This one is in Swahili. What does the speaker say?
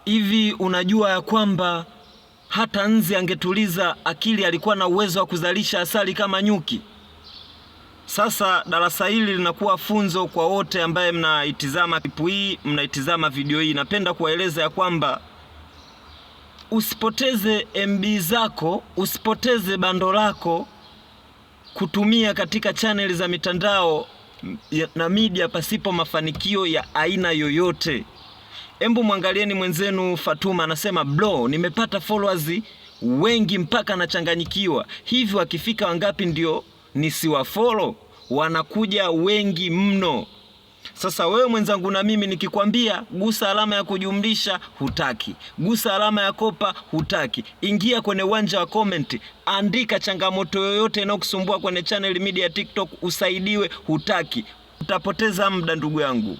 Hivi unajua ya kwamba hata nzi angetuliza akili alikuwa na uwezo wa kuzalisha asali kama nyuki? Sasa darasa hili linakuwa funzo kwa wote ambaye mnaitizama klipu hii, mnaitizama video hii. Napenda kuwaeleza ya kwamba usipoteze MB zako, usipoteze bando lako kutumia katika channel za mitandao na media pasipo mafanikio ya aina yoyote. Embu mwangalieni mwenzenu Fatuma, anasema bro, nimepata followers wengi mpaka nachanganyikiwa. Hivi wakifika wangapi ndio nisiwafollow? Wanakuja wengi mno. Sasa wewe mwenzangu na mimi nikikwambia gusa alama ya kujumlisha hutaki, gusa alama ya kopa hutaki, ingia kwenye uwanja wa comment, andika changamoto yoyote inayokusumbua kwenye channel media ya TikTok usaidiwe, hutaki. Utapoteza muda ndugu yangu.